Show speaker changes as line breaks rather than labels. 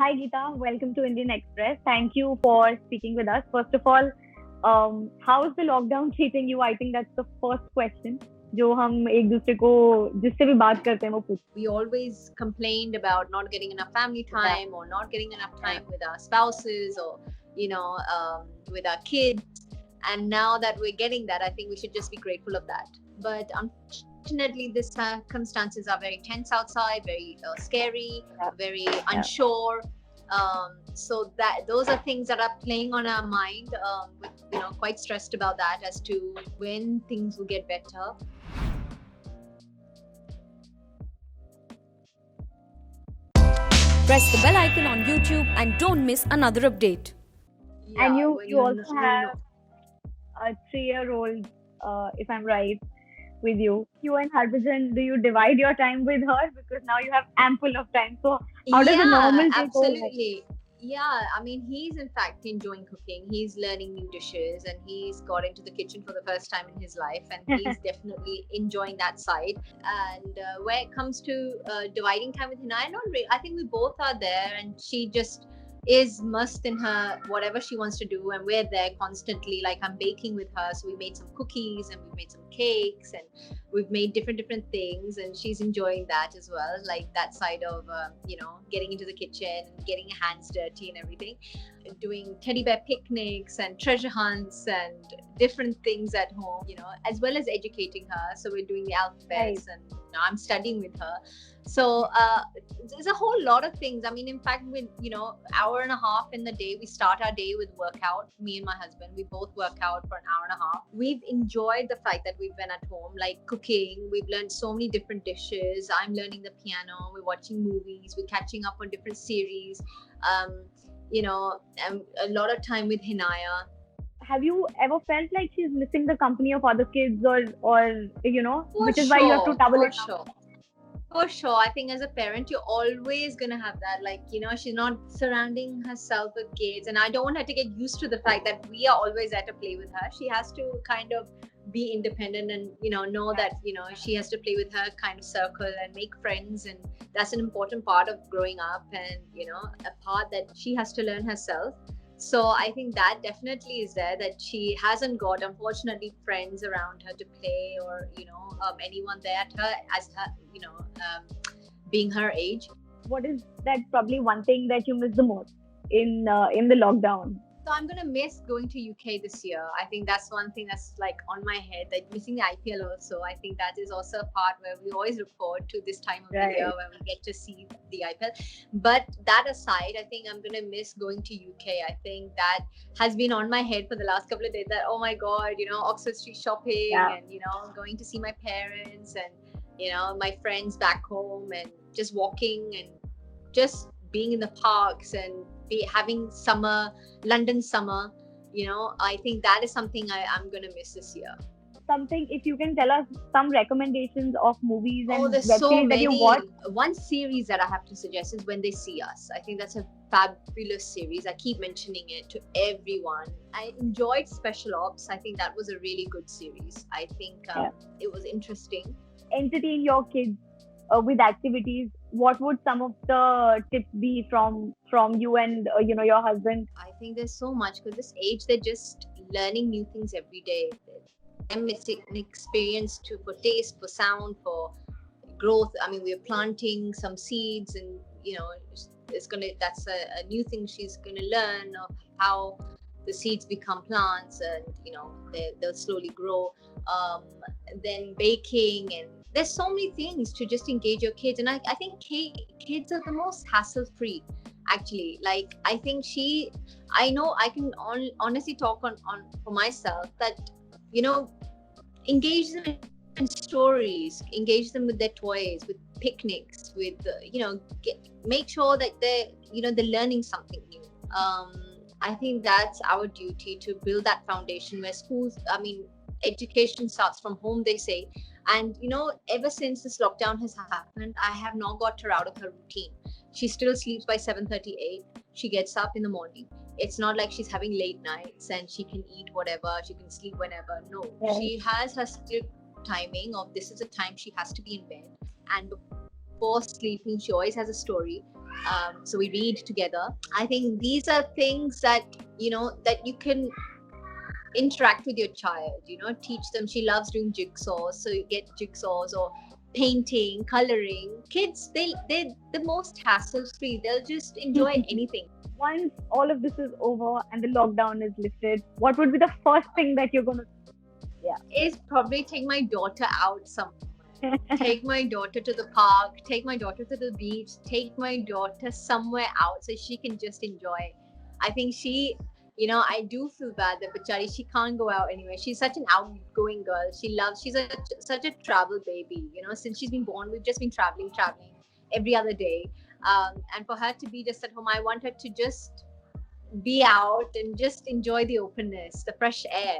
Hi Geeta, welcome to Indian Express. Thank you for speaking with us. First of all, how is the lockdown treating you? I think that's the first question जो हम एक दूसरे को जिससे भी बात करते हैं वो पूछते
We always complained about not getting enough family
हैं. Yeah,
time or not getting enough
yeah.
time with our spouses or, with our kids. And now that we're getting that, I think we should just be grateful of that. But unfortunately, the circumstances are very tense outside, very scary,
Yeah.
very unsure. So that those are things that are playing on our mind. Quite stressed about that as to when things will get better.
Press the bell icon on YouTube and don't miss another update.
And
Yeah,
you also have a 3-year-old, if I'm right, with you. You and Harbhajan, do you divide your time with her? Because now you have ample of time. So how does a normal day go?
Absolutely. Yeah, I mean, he's in fact enjoying cooking. He's learning new dishes and he's got into the kitchen for the first time in his life, and he's definitely enjoying that side. And where it comes to dividing time with Hinaya, not really. I think we both are there, and she just is must in her whatever she wants to do, and we're there constantly. Like, I'm baking with her, so we made some cookies and we made some cakes and we've made different things, and she's enjoying that as well, like that side of getting into the kitchen and getting her hands dirty and everything, doing teddy bear picnics and treasure hunts and different things at home, as well as educating her. So we're doing the alphabets, and I'm studying with her. So there's a whole lot of things. I mean, in fact, with hour and a half in the day, we start our day with workout. Me and my husband, we both work out for an hour and a half. We've enjoyed the fact that we've been at home, like cooking. We've learned so many different dishes. I'm learning the piano. We're watching movies. We're catching up on different series. A lot of time with Hinaya.
Have you ever felt like she's missing the company of other kids, or
For
which is why you have to double
for
it up?
sure. For sure. I think as a parent, you're always going to have that. Like, she's not surrounding herself with kids. And I don't want her to get used to the fact that we are always at a play with her. She has to kind of be independent and, know that, she has to play with her kind of circle and make friends. And that's an important part of growing up, and, a part that she has to learn herself. So I think that definitely is there, that she hasn't got, unfortunately, friends around her to play, or anyone there at her as her, being her age.
What is that probably one thing that you miss the most in the lockdown?
So I'm gonna miss going to UK this year. I think that's one thing that's like on my head. Like missing the IPL also. I think that is also a part where we always look forward to this time of the year when we get to see the IPL. But that aside, I think I'm gonna miss going to UK. I think that has been on my head for the last couple of days. That, oh my God, Oxford Street shopping, and going to see my parents and my friends back home, and just walking and just being in the parks and having London summer. I think that is something I'm going to miss this year.
Something, if you can tell us some recommendations of movies and
there's
web
so
series that
many.
you watch.
One series that I have to suggest is When They See Us. I think that's a fabulous series. I keep mentioning it to everyone. I enjoyed Special Ops. I think that was a really good series. I think it was interesting.
Entertain your kids with activities. What would some of the tips be from you and your husband?
I think there's so much, because this age they're just learning new things every day. It's an experience for taste, for sound, for growth. I mean, we're planting some seeds, and that's a new thing she's gonna learn, of how the seeds become plants, and they'll slowly grow. Then baking, and there's so many things to just engage your kids. And I think kids are the most hassle-free, actually. Like, I think I know I can honestly talk on for myself, that engage them in stories, engage them with their toys, with picnics, with make sure that they're learning something new. I think that's our duty, to build that foundation where education starts from home, they say. And ever since this lockdown has happened, I have not got her out of her routine. She still sleeps by 7:38. She gets up in the morning. It's not like she's having late nights and she can eat whatever, she can sleep whenever. No, she has her strict timing of this is a time she has to be in bed. And before sleeping, she always has a story. So we read together. I think these are things that, that you can interact with your child, teach them. She loves doing jigsaws, so you get jigsaws, or painting, coloring. Kids, they're the most hassle free. They'll just enjoy anything.
Once all of this is over and the lockdown is lifted, what would be the first thing that you're going to? Yeah.
Is probably take my daughter out somewhere. Take my daughter to the park, take my daughter to the beach, take my daughter somewhere out so she can just enjoy. I think she, I do feel bad that Bachari, she can't go out anywhere. She's such an outgoing girl. She's such a travel baby. Since she's been born, we've just been traveling every other day. And for her to be just at home, I want her to just be out and just enjoy the openness, the fresh air.